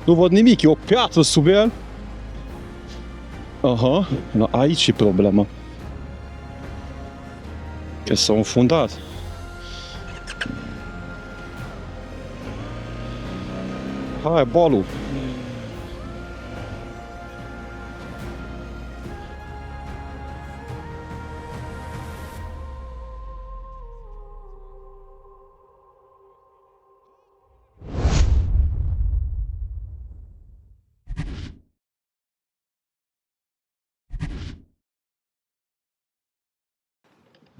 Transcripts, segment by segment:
Nu văd nimic, e o piatră sub el. Aha, aici e problema. Că s-a înfundat. Hai, bolul.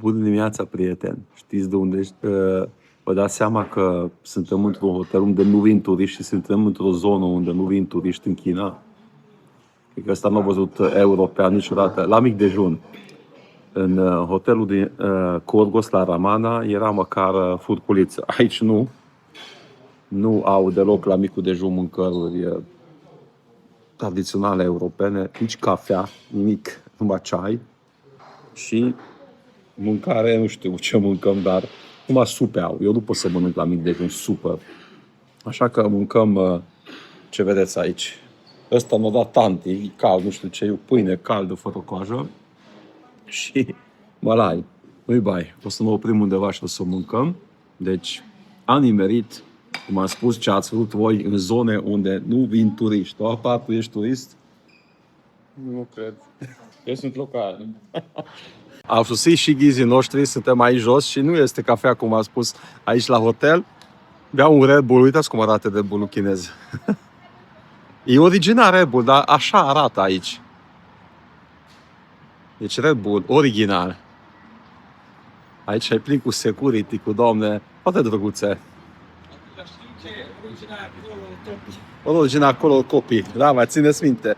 Bună dimineața, prieteni! Știți de unde vă dați seama că suntem într-un hotel unde nu vin turiști și suntem într-o zonă unde nu vin turiști în China? Cred că asta nu a văzut european niciodată. La mic dejun, în hotelul din Corgos, la Ramana, era măcar furculiță. Aici nu au deloc la micul dejun mâncăruri tradiționale europene, nici cafea, nimic, numai ceai și mâncare, nu știu ce mâncăm, dar numai supe au. Eu nu pot să mănânc la mic dejun supă. Așa că mâncăm ce vedeți aici. Ăsta m-a dat tanti, e cald, nu știu ce, e o pâine caldă fără coajă și mălai. Nu-i bai. O să ne oprim undeva și o să mâncăm. Deci, am nimerit, cum am spus, ce ați vrut voi în zone unde nu vin turiști. Tu, apar, tu ești turist? Nu cred. Eu sunt local. Au sosit și ghizii noștri, suntem aici jos și nu este cafea, cum am spus, aici la hotel. Beau un Red Bull, uitați cum arată Red Bull-ul chinez. E original Red Bull, dar așa arată aici. Deci Red Bull, original. Aici ai plin cu security, cu doamne, toate drăguțe. Original acolo copii, da, mai țineți minte.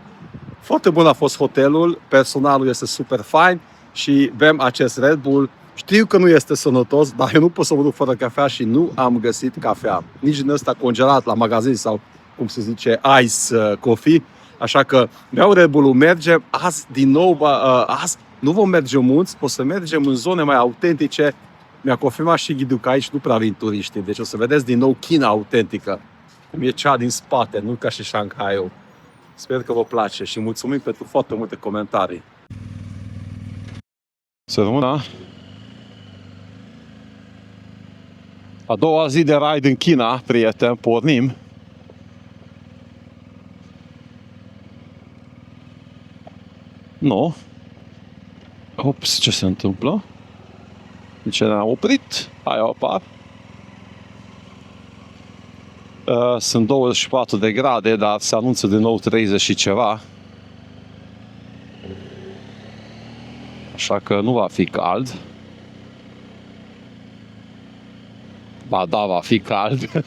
Foarte bun a fost hotelul, personalul este super fain și bem acest Red Bull. Știu că nu este sănătos, dar eu nu pot să mă duc fără cafea și nu am găsit cafea. Nici din ăsta congelat la magazin sau, cum se zice, ice coffee. Așa că beau Red Bull-ul, mergem. Azi, din nou, azi nu vom merge în munți, o să mergem în zone mai autentice. Mi-a confirmat și ghidul că aici nu prea vin turiștii. Deci o să vedeți din nou China autentică. Cum e cea din spate, nu ca și Shanghai-ul. Sper că vă place și mulțumim pentru foarte multe comentarii. Să rămână. A doua zi de raid în China, prieteni, pornim. Nu. Ops, ce se întâmplă? De ce ne-am oprit? Hai, apar. Sunt 24 de grade, dar se anunță din nou 30 și ceva. Așa că nu va fi cald. Ba da, va fi cald.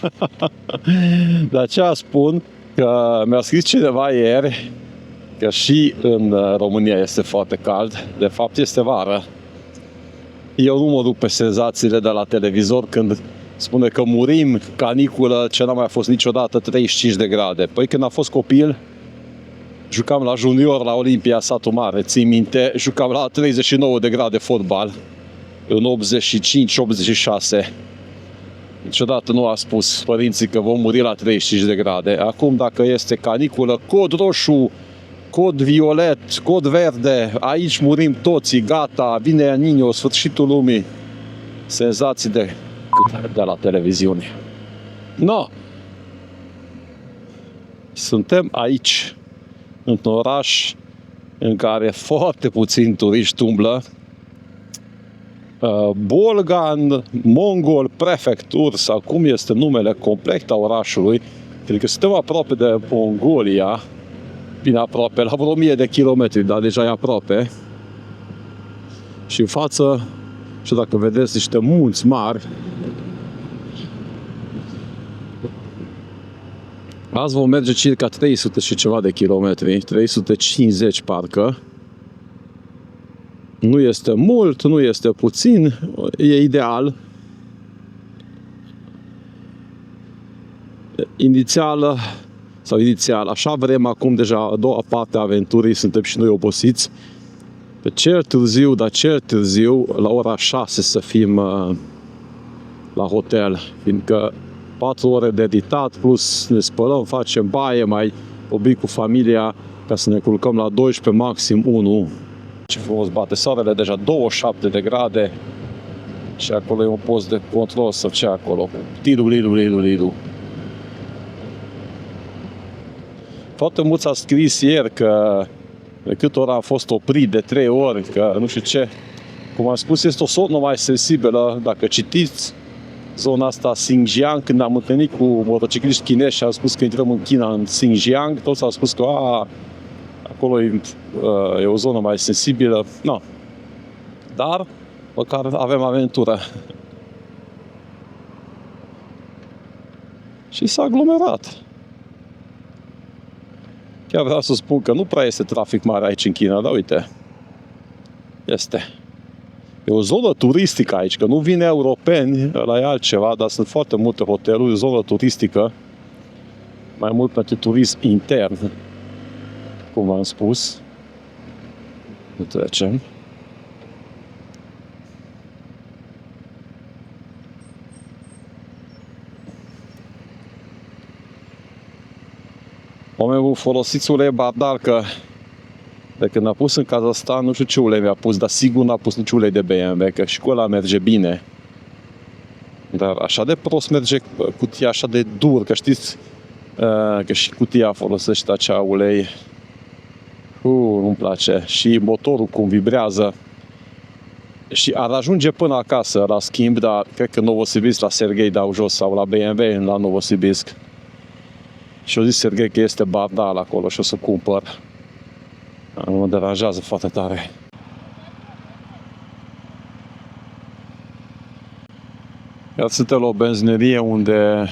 De aceea spun că mi-a scris cineva ieri că și în România este foarte cald. De fapt, este vară. Eu nu mă duc pe senzațiile de la televizor când spune că murim, caniculă, ce n-a mai fost niciodată, 35 de grade. Păi când am fost copil, jucam la junior la Olimpia Satu Mare, țin minte, jucam la 39 de grade fotbal în 85-86. Niciodată nu a spus părinții că vom muri la 35 de grade. Acum, dacă este caniculă, cod roșu, cod violet, cod verde, aici murim toții, gata, vine El Niño, sfârșitul lumii. Senzații de la televiziune. No. Suntem aici, într-un oraș în care foarte puțini turiști umblă. Bolgan Mongol Prefecture, sau cum este numele complet a orașului, cred că suntem aproape de Mongolia, bine aproape, la vreo 1000 de kilometri, dar deja e aproape. Și în față, și dacă vedeți niște munți mari, azi vom merge circa 300 și ceva de kilometri, 350 parcă. Nu este mult, nu este puțin, e ideal. Inițial, așa vrem acum deja a doua parte a aventurii, suntem și noi obosiți. Pe cel târziu, la ora 6 să fim la hotel, fiindcă 4 ore de editat, plus ne spălăm, facem baie, mai oblig cu familia ca să ne culcăm la 12, maxim 1. Ce frumos bate soarele, deja 27 de grade și acolo e un post de control sau ce acolo. Lidu. Foarte mulți a scris ieri că de câte ori am fost oprit de 3 ori, că nu știu ce. Cum am spus, este o zonă mai sensibilă. Dacă citiți zona asta Xinjiang, când am întâlnit cu motocicliști chinezi și am spus că intrăm în China, în Xinjiang, toți au spus că acolo e o zonă mai sensibilă. No. Dar măcar avem aventură. Și s-a aglomerat. Chiar vreau să spun că nu prea este trafic mare aici în China, dar uite, este. E o zonă turistică aici, că nu vine europeni, ăla e altceva, dar sunt foarte multe hoteluri, o zonă turistică, mai mult pentru turism intern, cum v-am spus. Nu trecem. Oamenii folosiți ulei Bardar, că de când a pus în Kazahstan, nu știu ce ulei mi-a pus, dar sigur n-a pus nici ulei de BMW, că și cu ăla merge bine. Dar așa de prost merge cutia, așa de dur, că știți că și cutia folosește acea ulei. Nu-mi place. Și motorul cum vibrează. Și ar ajunge până acasă la schimb, dar cred că Novosibirsk la Serghei dau jos sau la BMW la Novosibirsk. Și eu zis Serghei că este Bardal acolo și o să cumpăr. Nu mă deranjează foarte tare. Iar suntem la o benzinerie unde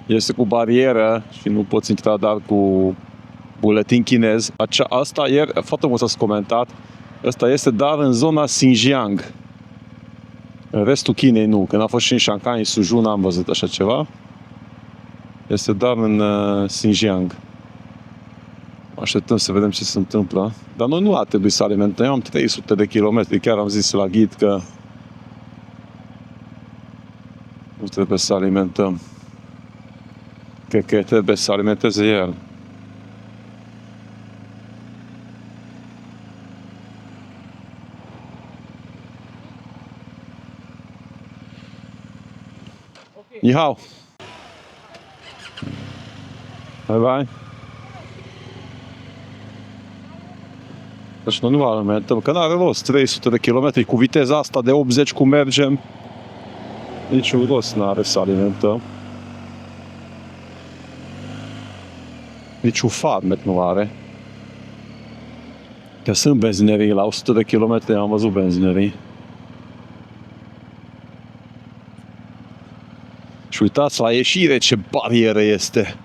este cu barieră și nu poți intra, dar cu buletin chinez. Asta ieri, foarte mult s-a comentat, asta este dar în zona Xinjiang. În restul Chinei nu. Când am fost și în Shanghai, în Suzhou, n-am văzut așa ceva. Este doar în Xinjiang. Așteptăm să vedem ce se întâmplă. Dar noi nu ar trebui să alimentăm. Eu am 300 de kilometri. Chiar am zis la ghid că nu trebuie să alimentăm. Cred că trebuie să alimenteze el. Ni hao. Bye bye. Deci noi nu alimentăm, că n-are rost. 300 de kilometri cu viteza asta de 80 cum mergem. Niciun rost n-are să alimentăm. Niciun farmec nu are. Că sunt benzinerii, la 100 de kilometri am văzut benzinerii. Și uitați la ieșire ce barieră este.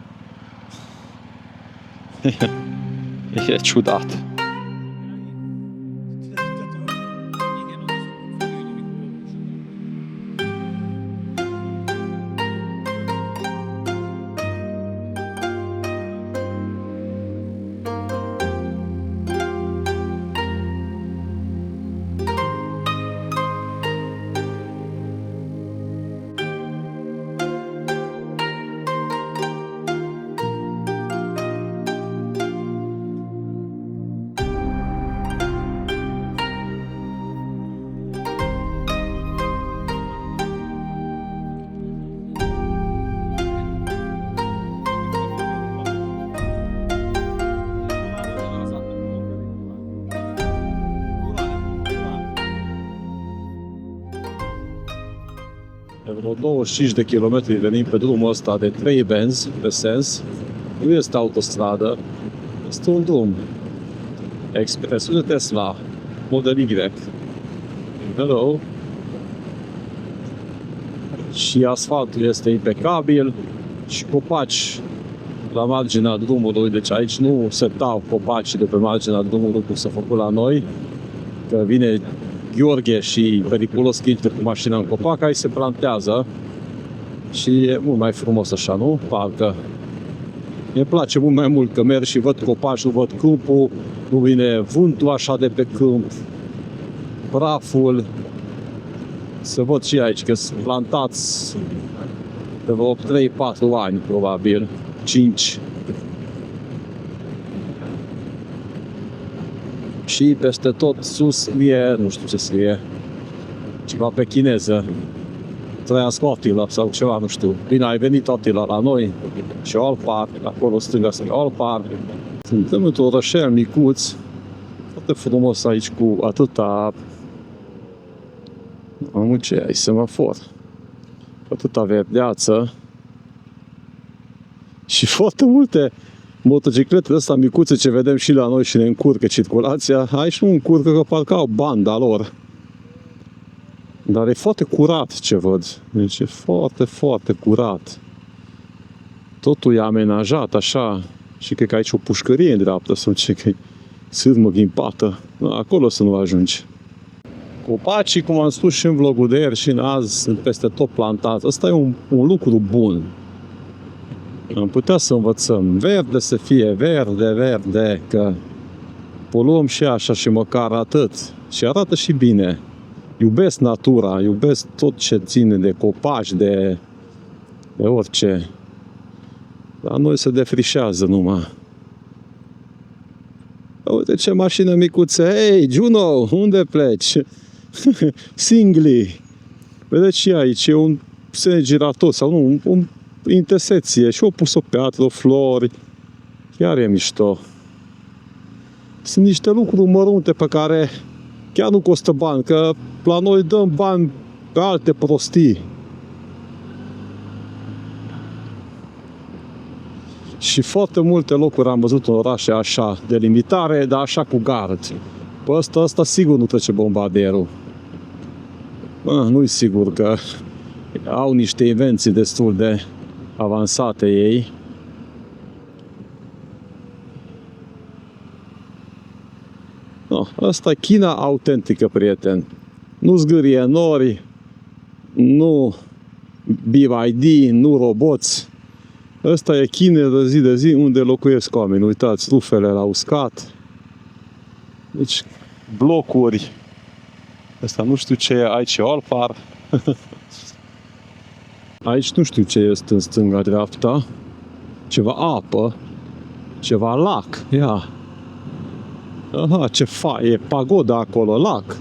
E ciudat. Vreo 25 de kilometri venim pe drumul ăsta de 3 benzi pe sens. Nu este autostradă, este un drum expres, de Tesla, Model Y. Hello. Și asfaltul este impecabil și copaci la marginea drumului, deci aici nu se tau copaci de pe marginea drumului cum s-a făcut la noi, că vine Gheorghe și periculos că intre cu mașina în copac, aici se plantează și e mult mai frumos așa, nu? Parcă mi-e place mult mai mult că merg și văd copaci, nu văd câmpul, nu vine vântul așa de pe câmp, praful, Să văd și aici că sunt plantați de vreo 3-4 ani, probabil, 5. Și peste tot sus scrie, nu știu ce scrie, ceva pe chineză. Trăiască Attila sau ceva, nu știu. Bine, ai venit Attila la noi și Olpar, acolo stânga scrie Olpar. Suntem într-un orășel micuț, foarte frumos aici cu atâta... Am ce ai, semafor. Atâta verdeață. Și foarte multe motociclete astea micuțe ce vedem și la noi și ne încurcă circulația. Aici nu încurcă că parcă au banda lor. Dar e foarte curat ce văd. Deci e foarte, foarte curat. Totul e amenajat așa. Și cred că aici o pușcărie în dreaptă sau ce, că e sârmă ghimpată. Acolo să nu ajungi. Copacii, cum am spus și în vlogul de ieri și în azi, sunt peste tot plantați. Ăsta e un lucru bun. Am putea să învățăm. Verde să fie, verde, verde, că poluăm și așa și măcar atât. Și arată și bine. Iubesc natura, iubesc tot ce ține de copaci, de orice. Dar noi se defrișează numai. Uite ce mașină micuță. Hei, Juno, unde pleci? Singli. Vedeți și aici, e un semn girator sau nu, o intersecție. Și au pus-o piatră, flori. Chiar e mișto. Sunt niște lucruri mărunte pe care chiar nu costă bani, că la noi dăm bani pe alte prostii. Și foarte multe locuri am văzut în orașe așa, de limitare, dar așa cu gard. Pe ăsta sigur nu trece bombardierul. Nu-i sigur că au niște invenții destul de avansate ei. Asta e China autentică, prieten. Nu zgârie nori, nu BYD, nu roboți. Ăsta e China de zi unde locuiesc oameni. Uitați, rufele la uscat. Deci, blocuri. Asta nu știu ce e. Aici e Olpar. Aici nu știu ce este în stânga-dreapta. Ceva apă. Ceva lac. Ia. Aha, ce e pagoda acolo, lac.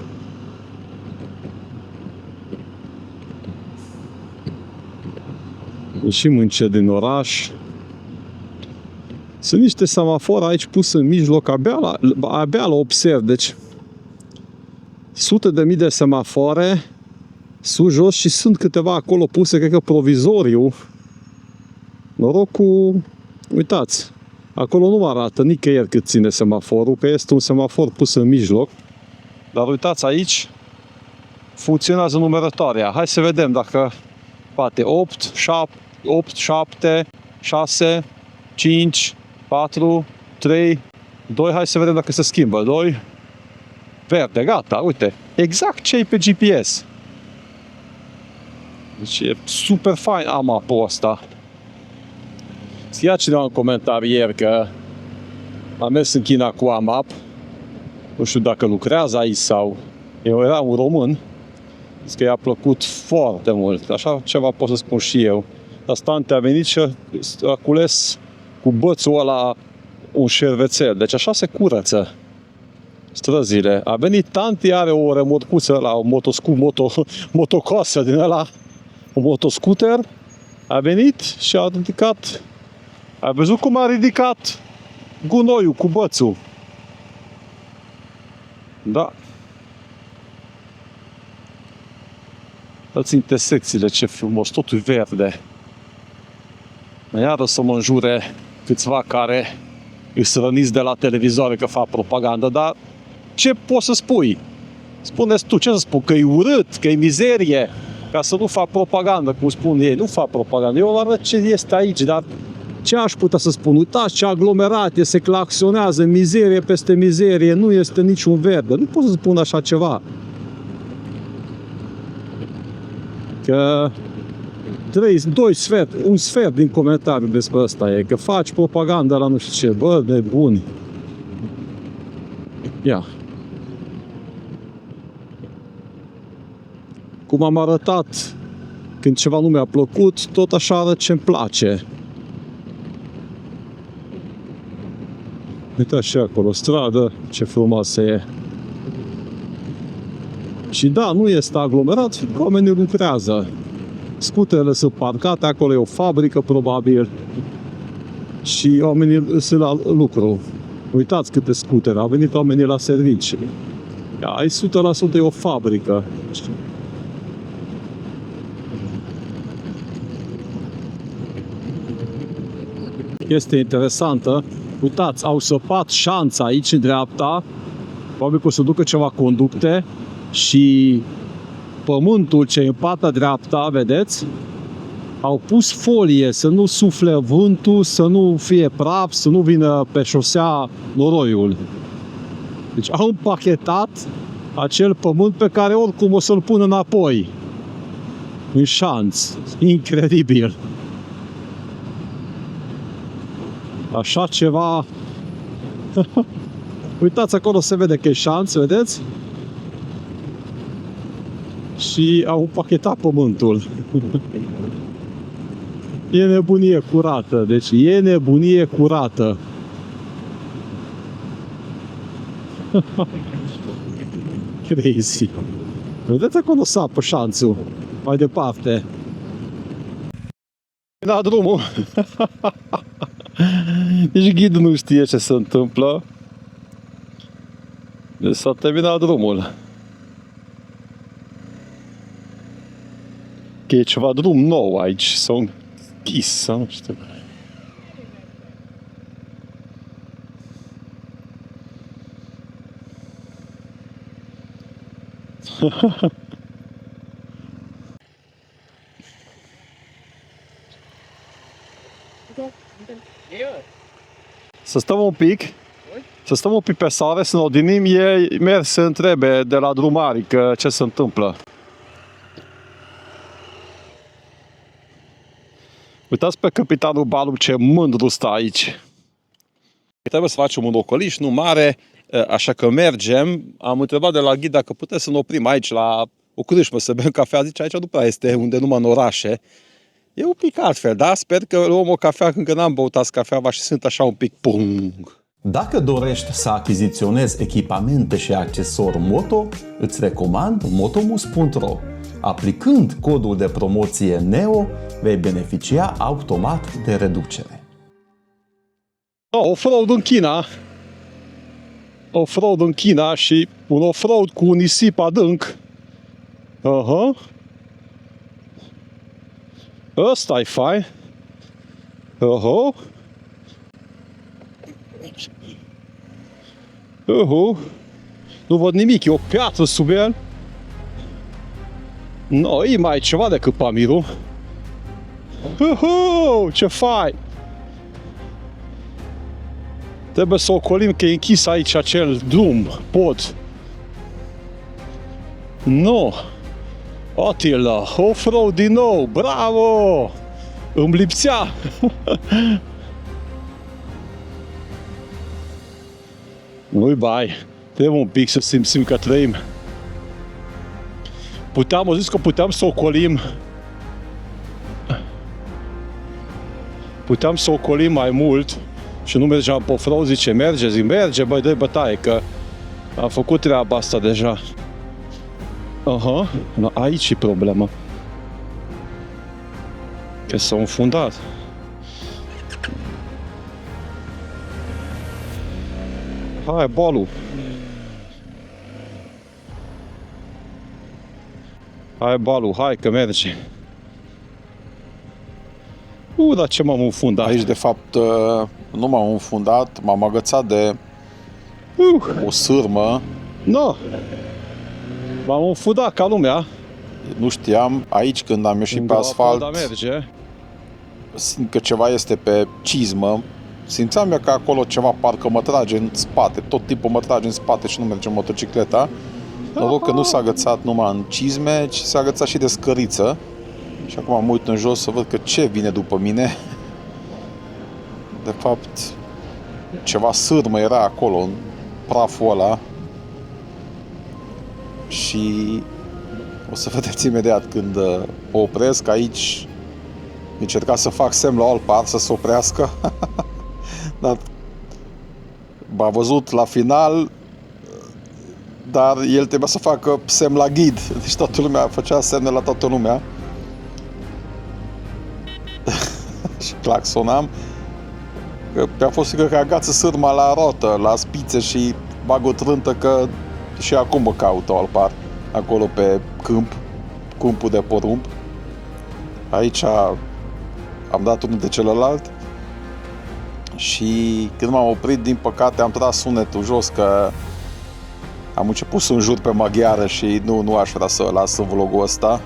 Ieșim încet din oraș. Sunt niște semafori aici pus în mijloc, abia la observ. Deci, sute de mii de semafore sus, jos și sunt câteva acolo puse, cred că provizoriu. Noroc cu... Uitați, acolo nu arată nicăieri cât ține semaforul, că este un semafor pus în mijloc. Dar uitați aici, funcționează numărătoarea. Hai să vedem dacă poate 8, 7, 6, 5, 4, 3, 2, hai să vedem dacă se schimbă. 2, verde, gata, uite, exact ce e pe GPS. Deci e super fain AMAP-ul ăsta. Scria cineva în comentarii ieri că am mers în China cu AMAP. Nu știu dacă lucrează aici sau... Eu era un român. Zic că i-a plăcut foarte mult. Așa ceva pot să spun și eu. Dar Stante a venit și a cules cu bățul ăla un șervețel. Deci așa se curăță străzile. A venit tanti, are o remorcuță la o motocrossă din ăla, un motoscooter. A venit și a ridicat. A văzut cum a ridicat gunoiul cu bățul. Da. Dați intersecțiile, ce frumos, totul verde. Iară să mă înjure câțiva care îți răniți de la televizoare că fac propagandă, dar ce poți să spui? Spuneți tu, ce să spun? Că e urât, că e mizerie, ca să nu fac propagandă, cum spun ei. Nu fac propagandă, eu arăt ce este aici, dar ce aș putea să spun? Uitați ce aglomerat e, se claxonează, mizerie peste mizerie, nu este niciun verde. Nu pot să spun așa ceva. Că un sfert din comentariu despre asta e că faci propaganda la nu știu ce, bă, de buni. Ia. cum am arătat când ceva nu mi-a plăcut, tot așa arăt ce-mi place. Uite așa acolo, stradă, ce frumoasă e. Și da, nu este aglomerat, fiindcă oamenii lucrează. Scuterele sunt parcate, acolo e o fabrică probabil. Și oamenii sunt la lucru. Uitați câte scutere, au venit oamenii la servicii. Ai 100% e o fabrică. Este interesantă. Uitați, au săpat șanța aici în dreapta. Probabil că o să ducă ceva conducte. Și pământul ce e în partea dreapta, vedeți? Au pus folie să nu sufle vântul, să nu fie praf, să nu vină pe șosea noroiul. Deci au împachetat acel pământ pe care oricum o să-l pun înapoi în șanț. Incredibil. Așa ceva. Uitați, acolo se vede că e șanț, vedeți? Și au împachetat pământul. E nebunie curată, deci e nebunie curată. Crazy. Vedeți, acolo sapă șanțul. Mai departe. Da, drumul. Nici ghidul nu știe ce se întâmplă. Deci s-a terminat drumul. Că e ceva drum nou aici, sau închis, sau nu știu. Să stăm un pic. Să stăm un pic pe sare, să ne odinim. Ei merg să întrebe de la drumari că ce se întâmplă. Uitați pe capitanul Balu ce mândru stă aici. Trebuie să facem un ocoliș, nu mare, așa că mergem. Am întrebat de la ghid dacă putem să ne oprim aici la o crâșmă să bem cafea. Zice, aici nu prea este unde numai în orașe. E un pic altfel, da? Sper că luăm o cafea când n-am băut azi cafeaua și sunt așa un pic pung. Dacă dorești să achiziționezi echipamente și accesori moto, îți recomand motomus.ro. Aplicând codul de promoție NEO, vei beneficia automat de reducere. Off-road în China. Off-road în China și un off-road cu un nisip adânc. Ăsta e fain. Nu văd nimic, e o piatră sub el. No, e mai ceva decât Pamirul. Ce fain! Trebuie să ocolim că e închis aici acel drum, pod. No! Attila, off-road din nou, bravo! Îmi lipsea! Nu-i bai, trebuie un pic să simțim că trăim. Am zis că puteam să ocolim. Puteam să ocolim mai mult și nu mergeam pe off-road, zice, merge, băi, dă-i bătaie, că am făcut treaba asta deja. No, aici e problema. Că s-a înfundat. Hai, Balu. Hai, Balu, hai că merge. Dar ce m-am înfundat? Aici, de fapt, nu m-am înfundat, m-am agățat de o sârmă. No. M-am înfundat ca lumea. Nu știam, aici când am ieșit pe asfalt, merge. simt că ceva este pe cizmă. Simțeam eu că acolo ceva parcă mă trage în spate, tot timpul mă trage în spate și nu merge motocicleta. Noroc că nu s-a agățat numai în cizme, ci s-a agățat și de scăriță. Și acum mă uit în jos să văd că ce vine după mine. De fapt, ceva sârmă era acolo, în praful ăla. Și O să vedeți imediat când o opresc. Aici încerca să fac semn la Alpar să se oprească. Dar m-a văzut la final, dar el trebuia să facă semn la ghid. Deci toată lumea făcea semne la toată lumea. Și claxonam. Că a fost frică că agață sârma la rotă, la spițe și bag o trântă că și acum mă caută Alpar. Acolo pe câmpul de porumb. Aici am dat unul de celălalt și când m-am oprit, din păcate, am tras sunetul jos că am început să înjur pe maghiară și nu aș vrea să las în vlogul ăsta.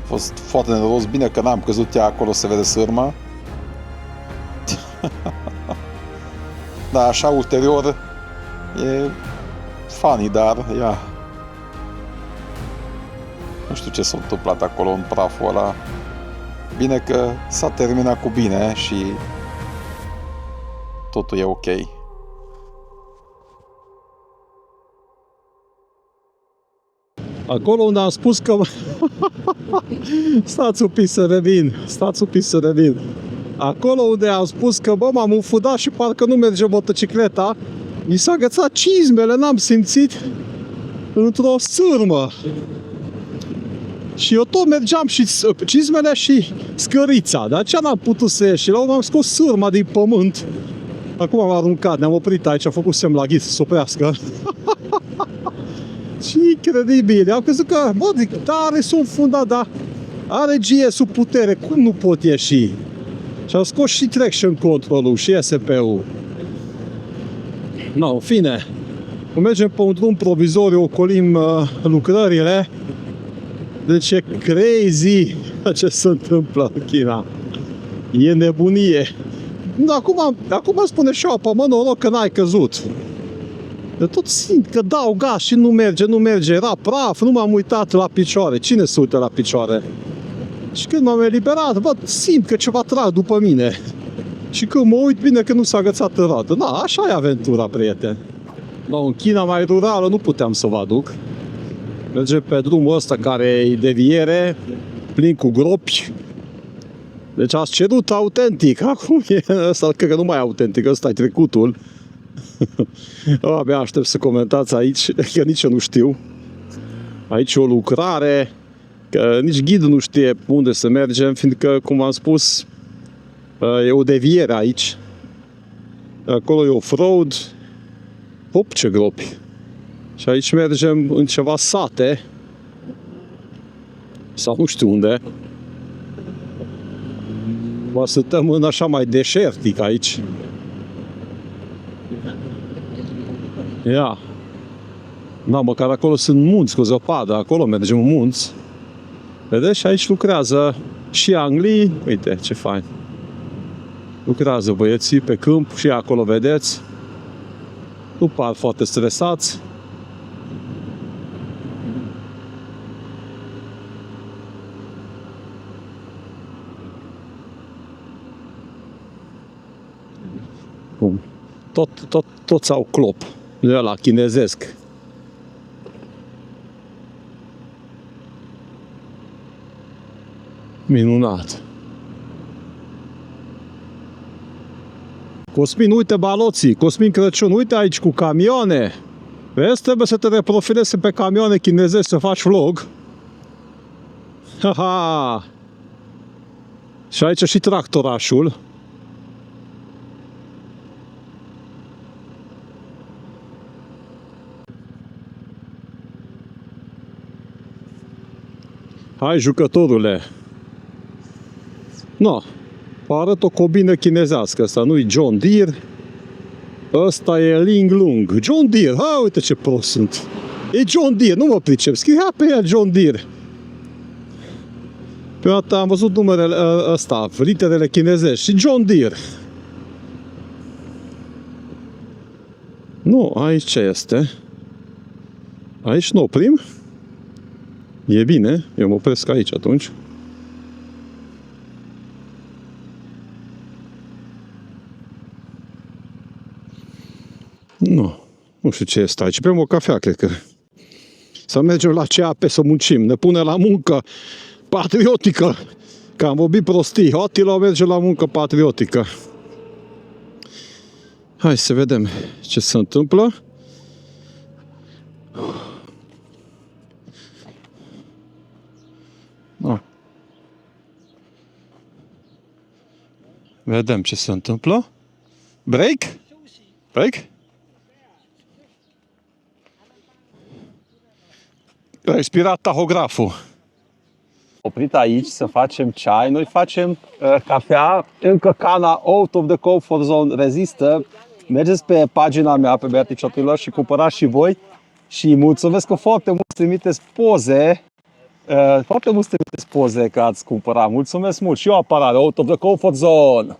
A fost foarte neros, bine că n-am căzut ea acolo, se vede sârma. Da, așa ulterior e funny, dar ia. Nu știu ce s-a întâmplat acolo în praful ăla. Bine că s-a terminat cu bine și totul e ok. Acolo unde am spus că... Stați un pic să revin. Acolo unde am spus că, bă, m-am înfudat și parcă nu merge motocicleta, mi s-a agățat cizmele, n-am simțit într-o sârmă. Și eu tot mergeam și cizmele și scărița, dar ce n-am putut să ieși? Și la urmă am scos sârma din pământ. Acum am aruncat, ne-am oprit aici, am făcut semn la ghid să se oprească. Și incredibil, am crezut că, bă, tare sunt fundat, dar are GS-ul putere, cum nu pot ieși? Și am scos și traction control-ul și SP-ul. No, în fine, mergem pe un drum provizoriu, ocolim lucrările. Deci e crazy ce se întâmplă în China. E nebunie. Acum spune și eu, mă, noroc că n-ai căzut. De tot simt că dau gas și nu merge. Era praf, nu m-am uitat la picioare. Cine se uită la picioare? Și când m-am eliberat, bă, simt că ceva trag după mine. Și când mă uit, bine că nu s-a agățat în roată. Da, așa e aventura, prieteni. Da, în China mai rurală nu puteam să vă aduc. Mergem pe drumul ăsta care e deviere, plin cu gropi. Deci ați cerut autentic. Acum e ăsta, cred că nu mai e autentic, ăsta e trecutul. Abia aștept să comentați aici, că nici eu nu știu. Aici e o lucrare, că nici ghidul nu știe unde să mergem, fiindcă, cum am spus, e o deviere aici. Acolo e off-road. Hop, ce gropi! Și aici mergem în ceva sate, sau nu știu unde. Mă stăm în așa mai deșertic aici. Ia. Da, măcar acolo sunt munți cu zăpadă, acolo mergem în munți. Vedeți? Și aici lucrează și anglii. Uite, ce fain. Lucrează băieții pe câmp și acolo, vedeți. Nu par foarte stresați. Bun. Toți au clop. De ăla chinezesc. Minunat. Cosmin, uite baloții. Cosmin Crăciun, uite aici cu camioane. Vezi, trebuie să te reprofilezi pe camioane chinezești să faci vlog. Ha-ha! Și aici și tractorașul. Hai, jucătorule! No, arăt o cobină chinezească. Asta nu-i John Deere. Ăsta e Ling Lung. John Deere! Ha, uite ce prost sunt! E John Deere, nu mă pricep. Scria pe ea John Deere. Pe dată am văzut numerele ăsta, literele chinezești. Și John Deere. Nu, aici ce este? Aici nu oprim. E bine, eu mă opresc aici atunci. Nu știu ce este aici. Bem o cafea, cred că. Să mergem la CAP să muncim. Ne pune la muncă patriotică. Că am vorbit prostii. Attila merge la muncă patriotică. Hai să vedem ce se întâmplă. Vedem ce se întâmplă. Break? Break? A expirat tahograful. Oprit aici să facem ceai. Noi facem cafea. Încă cana out of the comfort zone rezistă. Mergeți pe pagina mea, pe Beatrice Otilor, și cumpărați și voi. Și mulțumesc că foarte mult trimiteți poze. Foarte mult trimiteți poze că ați cumpărat. Mulțumesc mult. Și eu apărare, out of the comfort zone.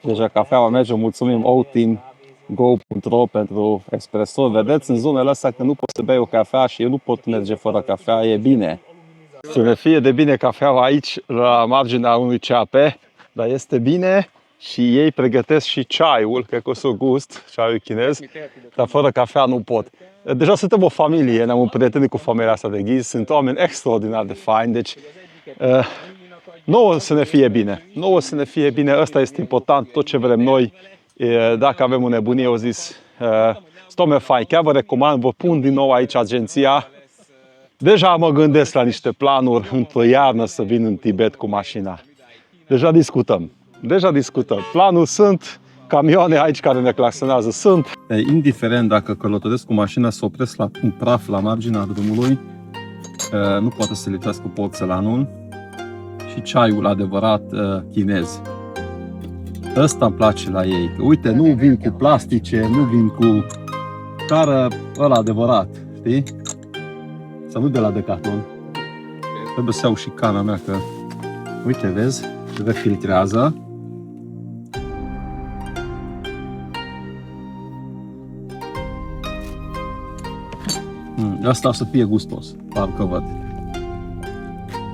Deja cafeaua merge, mulțumim OutInGo.ro pentru espresso. Vedeți, în zonele astea că nu poți să bei o cafea și eu nu pot merge fără cafea, e bine. Să ne fie de bine cafeaua aici, la marginea unui CAP, dar este bine și ei pregătesc și ceaiul, cred că o să gust, ceaiul chinez, dar fără cafea nu pot. Deja suntem o familie, ne-am împrietenit cu familia asta de ghizi, sunt oameni extraordinar de faini, deci nouă să ne fie bine. Nouă să ne fie bine, ăsta este important, tot ce vrem noi. Dacă avem o nebunie, au zis, stome fain, chiar vă recomand, vă pun din nou aici agenția. Deja mă gândesc la niște planuri într-o iarnă să vin în Tibet cu mașina. Deja discutăm. Planuri sunt, camioane aici care ne claxonează sunt. Indiferent dacă călătoresc cu mașina, să opresc la un praf la marginea drumului, nu poate să lipsească porțelanul și ceaiul adevărat chinez. Ăsta îmi place la ei. Uite, nu vin cu plastice, nu vin cu cară ăla adevărat, știi? Să nu de la Decathlon. Trebuie să iau și cana mea că, uite, vezi, refiltrează. Asta o să fie gustos, parcă văd.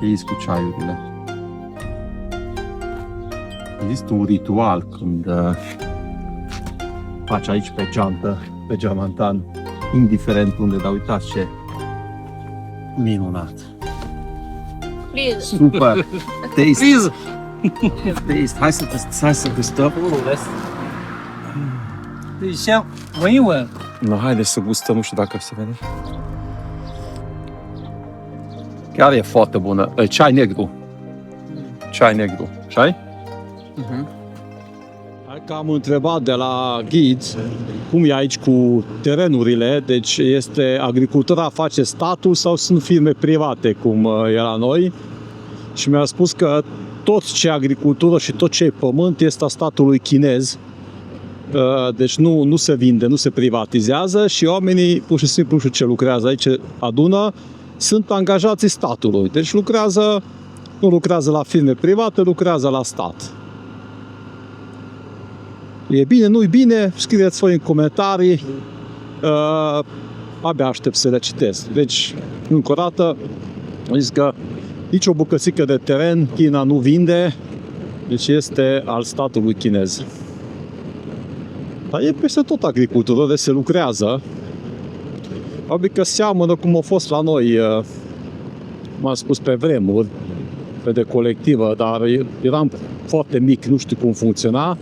Ei cu ceaiurile. Există un ritual când faci aici pe geantă, pe geamantan, indiferent unde, dar uitați ce minunat. Please. Super! Taste! Please. Taste! Hai să gustăm. 你先闻一闻。 No, haideți să gustăm, nu știu dacă se vede. Chiar e foarte bună. Ceai negru. Ceai negru. Ceai? Hai că am întrebat de la ghid cum e aici cu terenurile, deci este agricultura face statul sau sunt firme private cum e la noi, și mi-a spus că tot ce e agricultură și tot ce e pământ este a statului chinez, deci nu se vinde, nu se privatizează și oamenii pur și simplu ce lucrează aici adună sunt angajații statului, deci nu lucrează la firme private, lucrează la stat. E bine, nu-i bine? Scrieți voi în comentarii. Abia aștept să le citesc. Deci, încă o dată, am zis că nici o bucățică de teren China nu vinde, deci este al statului chinez. Dar e peste tot agricultură, de se lucrează. Adică seamănă cum a fost la noi, m-am spus pe vremuri, pe de colectivă, dar eram foarte mic, nu știu cum funcționa.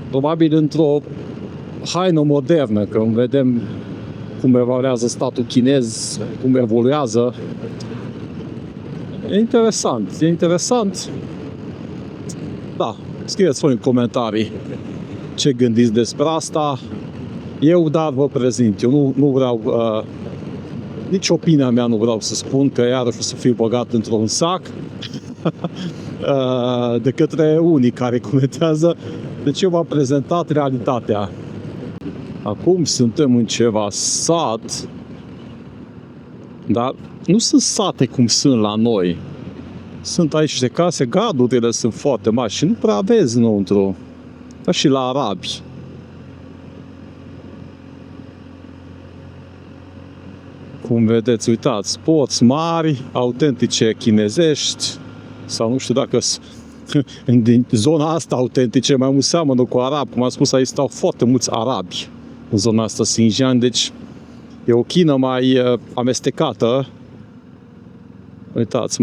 Probabil într-o haină modernă, că vedem cum evoluează statul chinez, cum evoluează. E interesant. Da, scrieți voi în comentarii ce gândiți despre asta. Eu, dar vă prezint. Eu nu vreau, nici opinia mea nu vreau să spun, că iarăși o să fiu băgat într-un sac de către unii care comentează. Deci eu v-am prezentat realitatea. Acum suntem în ceva sat, dar nu sunt sate cum sunt la noi. Sunt aici de case, gardurile sunt foarte mari și nu prea vezi înăuntru, ca și la arabi. Cum vedeți, uitați, porți mari, autentice chinezești, sau nu știu dacă din zona asta autentice mai mult seamănă cu arabi. Cum am spus, aici stau foarte mulți arabi în zona asta Xinjiang, deci e o China mai amestecată. Uitați,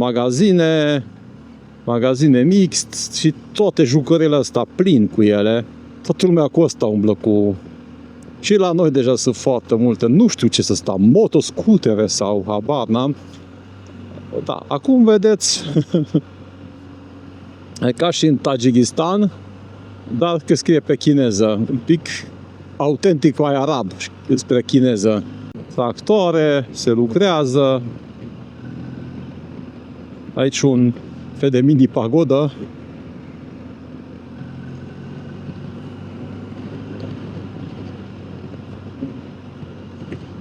magazine mixt și toate jucările astea plin cu ele. Toată lumea cu ăsta umblă cu... Și la noi deja sunt foarte multe, nu știu ce să sta, motoscutere sau habar n-am. Da, acum vedeți, e ca și în Tajikistan, dar că scrie pe chineză, un pic autentic mai arab spre chineză. Tractoare, se lucrează. Aici un fel de mini pagodă.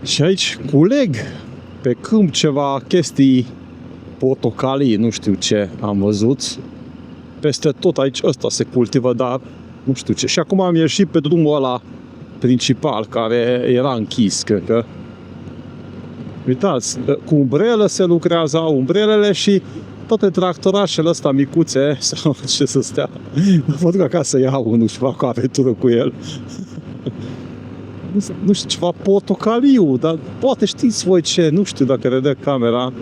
Și aici culeg pe câmp ceva chestii portocalii, nu știu ce am văzut. Peste tot aici ăsta se cultivă, dar nu știu ce. Și acum am ieșit pe drumul ăla principal, care era închis, cred că. Uitați, cu umbrele se lucrează, umbrelele și toate tractorașele ăsta micuțe, sau ce să stea. Mă duc acasă să iau unul și fac o aventură cu el. Nu știu, ceva portocaliu, dar poate știți voi ce, nu știu dacă le dă camera,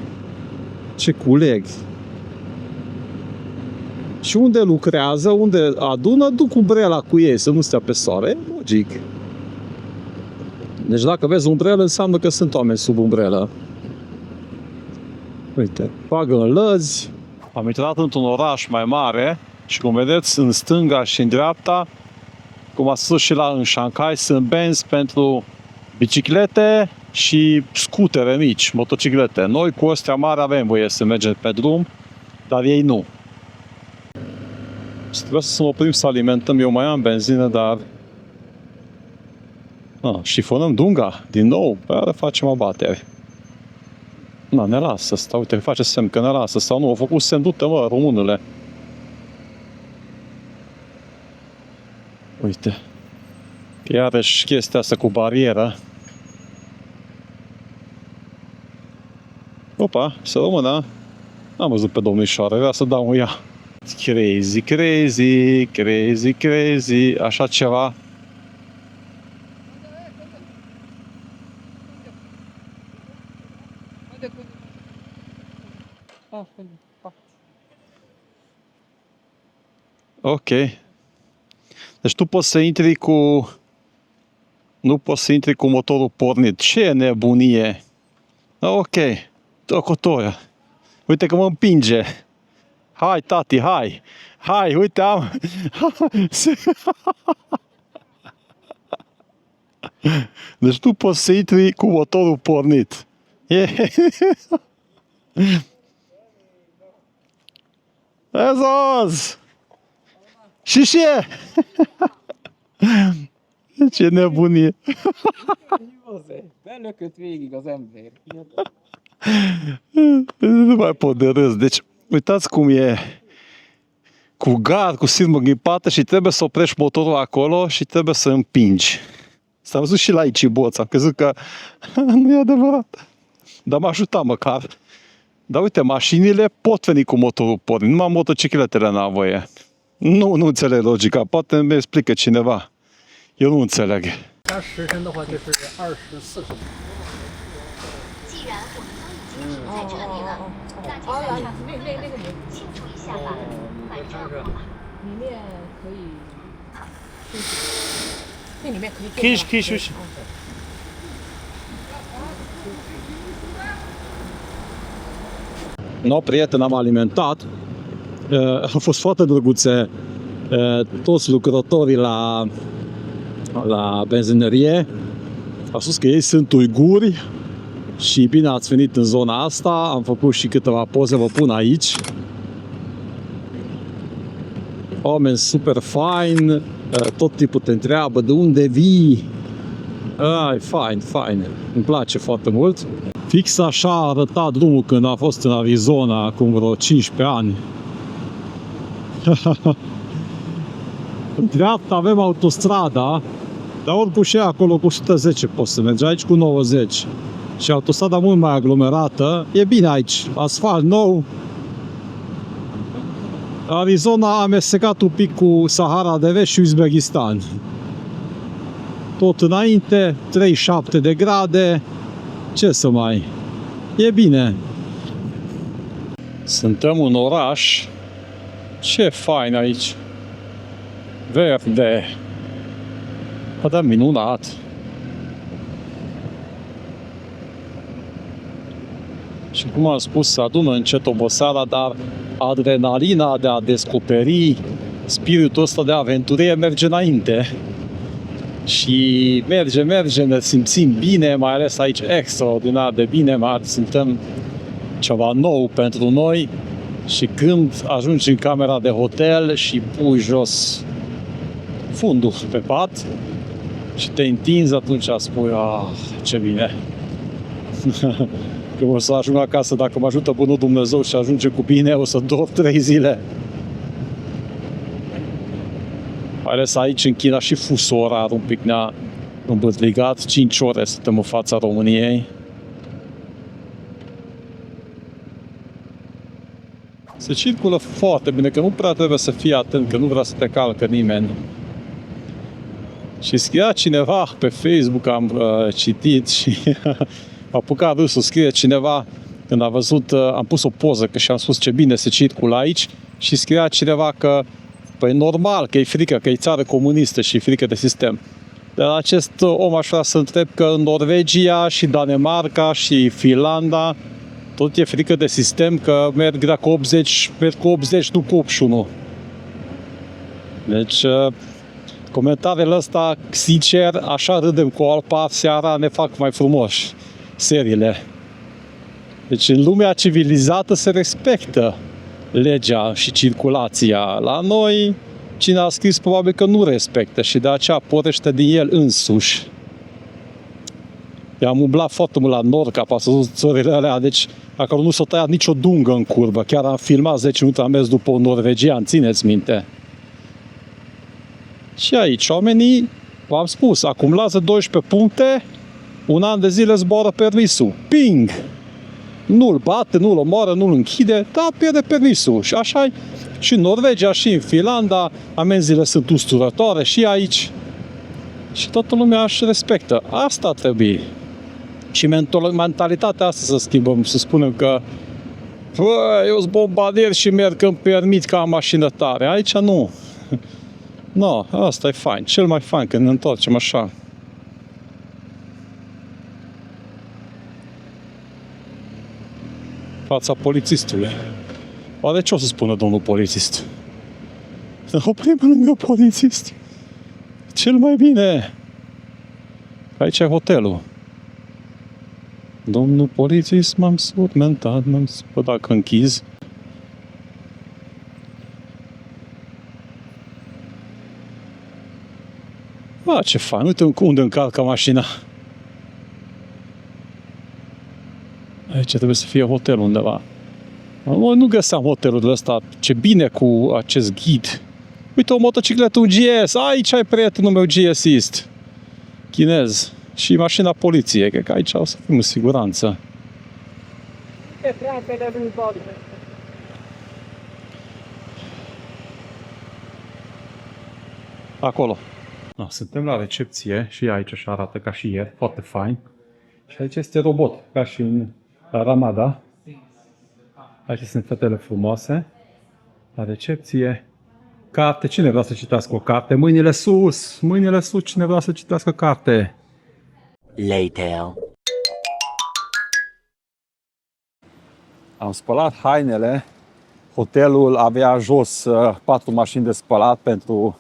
ce culeg. Și unde lucrează, unde adună, duc umbrela cu ei, să nu stea pe soare, logic. Deci dacă vezi umbrelă, înseamnă că sunt oameni sub umbrelă. Uite, bagă în lăzi. Am intrat într-un oraș mai mare și cum vedeți, în stânga și în dreapta, cum a spus și în Shanghai, sunt benzi pentru biciclete și scutere mici, motociclete. Noi cu astea mari avem voie să mergem pe drum, dar ei nu. Și trebuie să mă oprim să alimentăm. Eu mai am benzină, dar... șifonăm dunga din nou, pe facem abateri. Ne lasă asta, uite, face semn că ne lasă sau nu, au făcut semn, du-te mă, românule. Uite, iarăși chestia asta cu barieră. Opa, să rămână. Am văzut pe domnișoară, vrea să dau ea. Crazy, crazy, crazy, crazy, așa ceva. Ok. Deci tu poți să intri cu... Nu poți să intri cu motorul pornit. Ce nebunie! Ok. Tocotoia. Uite că mă împinge. Hai, tati, hai! Hai, uite, am... Deci tu poți să intri cu motorul pornit. Ezos! Și ce? Ce nebunie! Belökött végig az ember. Nu mai pot de râs. Deci, uitați cum e cu gard, cu sirmă ghipată și trebuie să oprești motorul acolo și trebuie să împingi. S-a văzut și la Ichiboț, am crezut că nu e adevărat. Dar m-a ajutat măcar. Dar uite, mașinile pot veni cu motorul pornit, numai motocicletele n-au voie. Nu înțeleg logica, poate îmi explică cineva. Eu nu înțeleg. 它时辰的话就是24时。既然我们都已经停在这里了，大家在场庆祝一下吧，反正里面可以休息，那里面可以可以休息。No, prieten, am alimentat. Au fost foarte drăguțe toți lucrătorii la benzinărie. Au spus că ei sunt uiguri și bine ați venit în zona asta. Am făcut și câteva poze, vă pun aici. Oameni super fain, tot timpul te întreabă de unde vii. Fain, fain. Îmi place foarte mult. Fix așa arăta drumul când a fost în Arizona acum vreo 15 ani. În dreapta avem autostrada, dar oricum și acolo cu 110 poți să mergi, aici cu 90. Și autostrada mult mai aglomerată. E bine aici, asfalt nou. Arizona a amestecat un pic cu Sahara de Vest și Uzbekistan. Tot înainte, 37 de grade, ce să mai... E bine. Suntem în oraș. Ce fain aici. Verde. Da, minunat. Și cum am spus, se adună încet oboseala, dar adrenalina de a descoperi, spiritul ăsta de aventurie merge înainte. Și merge, ne simțim bine, mai ales aici extraordinar de bine, suntem ceva nou pentru noi. Și când ajungi în camera de hotel și pui jos fundul pe pat și te întinzi, atunci spui, ce bine. Că o să ajung acasă, dacă mă ajută bunul Dumnezeu și ajunge cu bine, o să dorm 3 zile. Mai ales aici în China și fusul orar un pic ne-a îmbătligat. 5 ore suntem în fața României. Se circulă foarte bine, că nu prea trebuie să fii atent, că nu vrea să te calcă nimeni. Și scria cineva pe Facebook, am citit și a apucat râsul, scrie cineva, când a văzut, am pus o poză, că și-am spus ce bine se circulă aici, și scria cineva că, păi normal, că e frică, că e țară comunistă și e frică de sistem. Dar acest om aș vrea să întreb că în Norvegia și Danemarca și Finlanda tot e frică de sistem, că merg cu 80, nu cu 81. Deci, comentariile ăsta, sincer, așa râdem cu Alpa, seara ne fac mai frumoși seriile. Deci în lumea civilizată se respectă legea și circulația. La noi, cine a scris probabil că nu respectă și de aceea porește din el însuși. Eu am umblat foarte mult la nord, ca să văzut țările alea, deci acolo nu s-a tăiat nicio dungă în curbă. Chiar am filmat 10 minute, am mers după un norvegian, țineți minte. Și aici oamenii, v-am spus, acumulează 12 puncte, un an de zile zboară permisul. Ping! Nu-l bate, nu-l omoară, nu-l închide, dar pierde permisul. Și așa și în Norvegia, și în Finlanda, amenziile sunt usturătoare și aici. Și toată lumea își respectă. Asta trebuie. Și mentalitatea asta să schimbăm, să spunem că eu sunt bombardier și merg când permit ca mașină tare. Aici nu. No, asta e fain. Cel mai fain când ne întoarcem așa. Fața polițistului. Oare ce o să spună domnul polițist? Să oprim lângă polițist. Cel mai bine. Aici e hotelul. Domnul polițist, m-am surmentat, dacă închizi. Ce fain, uite unde încarcă mașina. Aici trebuie să fie hotel undeva. Noi nu găseam hotelul ăsta. Ce bine cu acest ghid. Uite o motocicletă, un GS. Aici ai prietenul meu GS-ist. Chinez. Și mașina poliției. Cred că aici o să fim în siguranță. Acolo. Suntem la recepție și aici așa arată ca și ieri. Foarte fain. Și aici este robot, ca și în Ramada. Aici sunt fetele frumoase. La recepție. Carte. Cine vrea să citească o carte? Mâinile sus! Mâinile sus! Cine vrea să citească carte? Later. Am spălat hainele. Hotelul avea jos 4 mașini de spălat pentru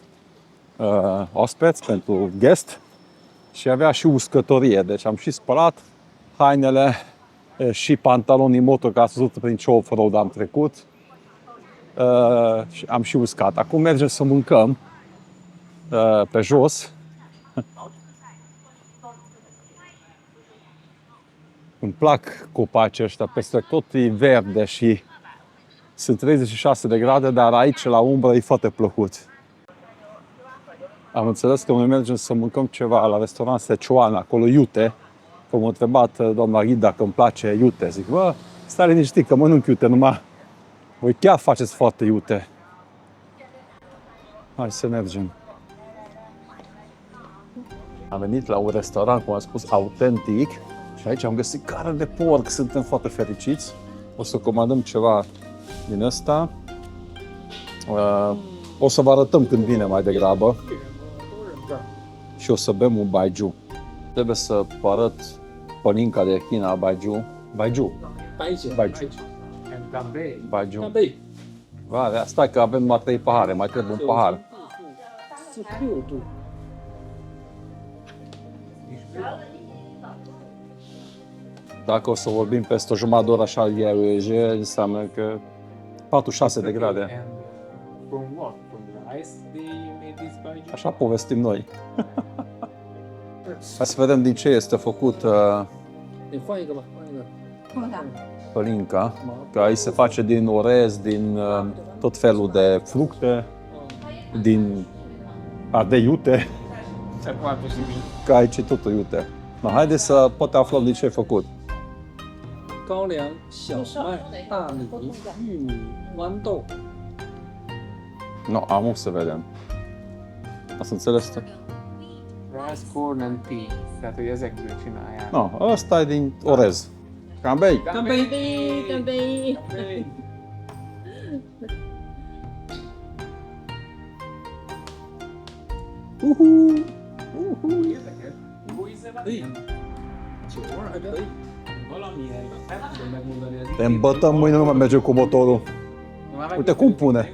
ospeți, pentru guest. Și avea și uscătorie. Deci am și spălat hainele și pantalonii moto, ca să văzut prin ce off-road am trecut. Și am și uscat. Acum mergem să mâncăm pe jos. Îmi plac copacii ăștia, peste tot e verde și sunt 36 de grade, dar aici la umbră e foarte plăcut. Am înțeles că noi mergem să mâncăm ceva la restaurant Sichuan, acolo iute. Că m-a întrebat doamna Ghid dacă îmi place iute. Zic, stai liniștit că mănânc iute, numai voi chiar faceți foarte iute. Hai să mergem. Am venit la un restaurant, cum am spus, autentic și aici am găsit carne de porc. Suntem foarte fericiți. O să comandăm ceva din ăsta. O să vă arătăm când vine mai degrabă. Și o să bem un baijiu. Trebuie să vă arăt pălinca de China, baijiu. Baijiu. Baijiu. Baijiu. Stai că avem numai 3 pahare, mai trebuie un pahar. Dacă o să vorbim peste o jumătate de oră așa, înseamnă că 46 de grade. Așa povestim noi. Hai să vedem din ce este făcut pălinca. Că aici se face din orez, din tot felul de fructe, din ardei iute. Că aici e totul iute. Haideți să poate aflăm din ce e făcut. 高粱、小麦、大米、玉米、豌豆。 No, am să vedem. Ați înțeles? Rice, corn and tea. Tehát, hogy ezekből csinálják. No, ăsta e din orez. Cambei. Cambei. Te îmbătăm mâine, nu mai merge cu motorul. Uite cum pune.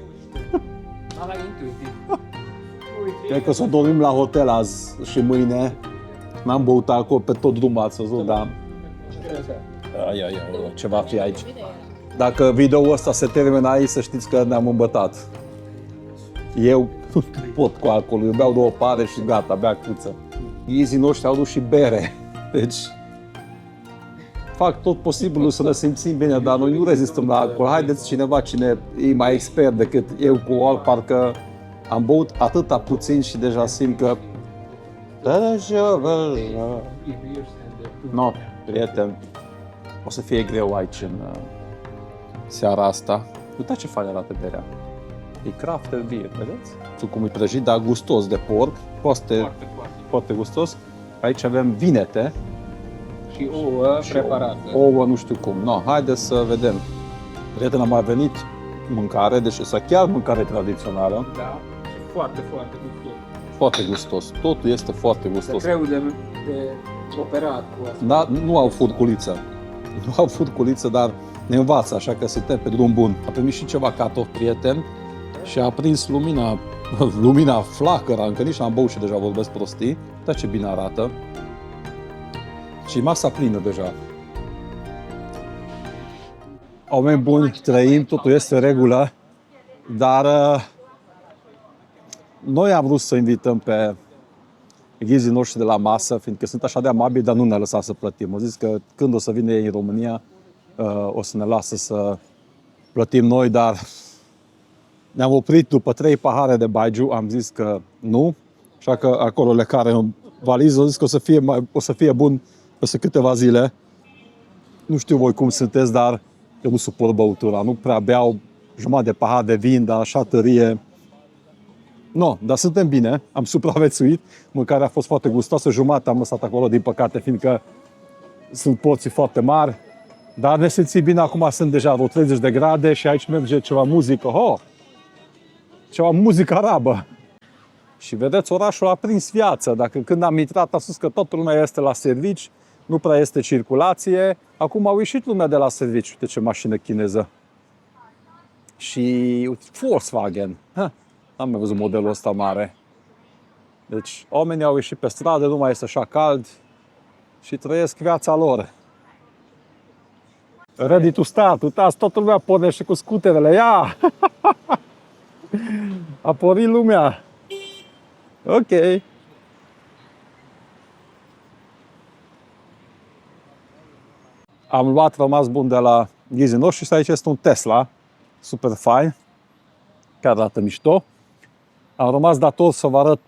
Cred că o să dormim la hotel azi și mâine. N-am băut alcool pe tot drumul, ați văzut, dar... ce va fi aici. Dacă video-ul ăsta se termină aici, să știți că ne-am îmbătat. Eu nu pot cu alcoolul, eu beau 2 pahare și gata, bea câță. Izii noștri au dus și bere, deci... Fac tot posibilul să ne simțim bine, dar noi nu rezistăm la alcool. Haideți cineva cine e mai expert decât eu cu alcool, parcă am băut atâta puțin și deja simt că... No, prieten, o să fie greu aici în seara asta. Uitați ce fain arată berea. E crafter beer, vedeți? Cum e prăjit, dar gustos de porc, foarte gustos. Aici avem vinete. Și ouă preparată. Ouă nu știu cum. No, haideți să vedem. Prieten, am mai venit mâncare, deci este chiar mâncare tradițională. Da, și foarte, foarte gustos. Foarte gustos. Totul este foarte gustos. Greu de operat cu asta. Da, nu au furculiță. Nu au furculiță, dar ne învață, așa că suntem pe drum bun. A primit și ceva cartofi, prieten, și a aprins lumina flacăra, încă nici n-am băut și deja vorbesc prostii. Dar ce bine arată. Și masa plină deja. Oameni buni, trăim, totul este în regulă, dar noi am vrut să invităm pe ghizii noștri de la masă, fiindcă sunt așa de amabili, dar nu ne-a lăsat să plătim. Au zis că când o să vină ei în România, o să ne lasă să plătim noi, dar ne-am oprit după 3 pahare de baijiu, am zis că nu, așa că acolo le care în valiză, au zis că o să fie bun peste câteva zile. Nu știu voi cum sunteți, dar eu nu suport băutura. Nu prea beau jumătate de pahar de vin, dar așa tărie. No, dar suntem bine, am supraviețuit. Mâncarea a fost foarte gustoasă, jumătate am lăsat acolo, din păcate, fiindcă sunt porții foarte mari. Dar ne simțim bine, acum sunt deja vreo 30 de grade și aici merge ceva muzică. Ceva muzică arabă. Și vedeți, orașul a prins viață. Dacă când am intrat, am spus că toată lumea este la servici, nu prea este circulație. Acum au ieșit lumea de la servici. Uite ce mașină chineză. Și Volkswagen. N-am mai văzut modelul ăsta mare. Deci oamenii au ieșit pe stradă, nu mai este așa cald și trăiesc viața lor. Ready to start. Uitați, toată lumea pornește cu scuterele. Ia! A pornit lumea. Ok. Am luat rămas bun de la ghizii noștri și aici este un Tesla. Super fain. Chiar arată mișto. Am rămas dator să vă arăt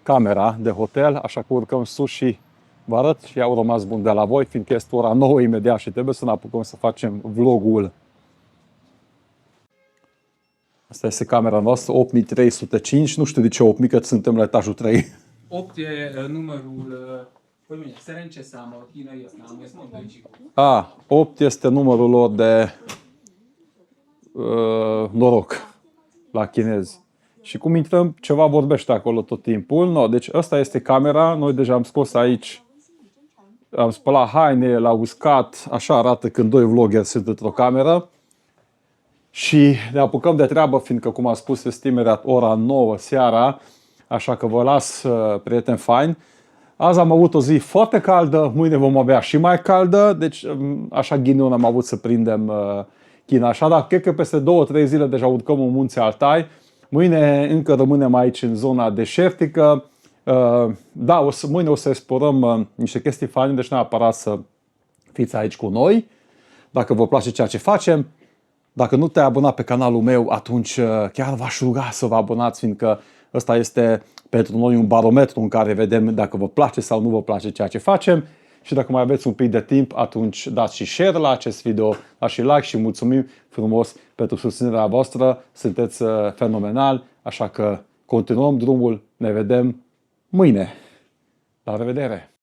camera de hotel, așa că urcăm sus și vă arăt și au rămas bun de la voi, fiindcă este ora 9 imediat și trebuie să ne apucăm să facem vlogul. Asta este camera noastră, 8305, nu știu de ce 8000, că suntem la etajul 3. 8 e numărul... Păi bine, serence seama, tine este, am găsit A, 8 este numărul lor de noroc la chinezi. Și cum intrăm, ceva vorbește acolo tot timpul. No, deci asta este camera, noi deja am scos aici, am spălat haine, l-au uscat, așa arată când doi vloggeri sunt într-o cameră. Și ne apucăm de treabă, fiindcă, cum am spus, este imediat ora 9 seara, așa că vă las, prieteni faini. Azi am avut o zi foarte caldă, mâine vom avea și mai caldă, deci așa ghinion am avut să prindem China. Așa, dar cred că peste 2-3 zile deja urcăm în munții Altai. Mâine încă rămânem aici în zona deșertică. Da, mâine o să explorăm niște chestii faine, deci neapărat să fiți aici cu noi. Dacă vă place ceea ce facem. Dacă nu te-ai abonat pe canalul meu, atunci chiar v-aș ruga să vă abonați, fiindcă ăsta este pentru noi un barometru în care vedem dacă vă place sau nu vă place ceea ce facem. Și dacă mai aveți un pic de timp, atunci dați și share la acest video, dați și like și mulțumim frumos pentru susținerea voastră. Sunteți fenomenali, așa că continuăm drumul, ne vedem mâine. La revedere!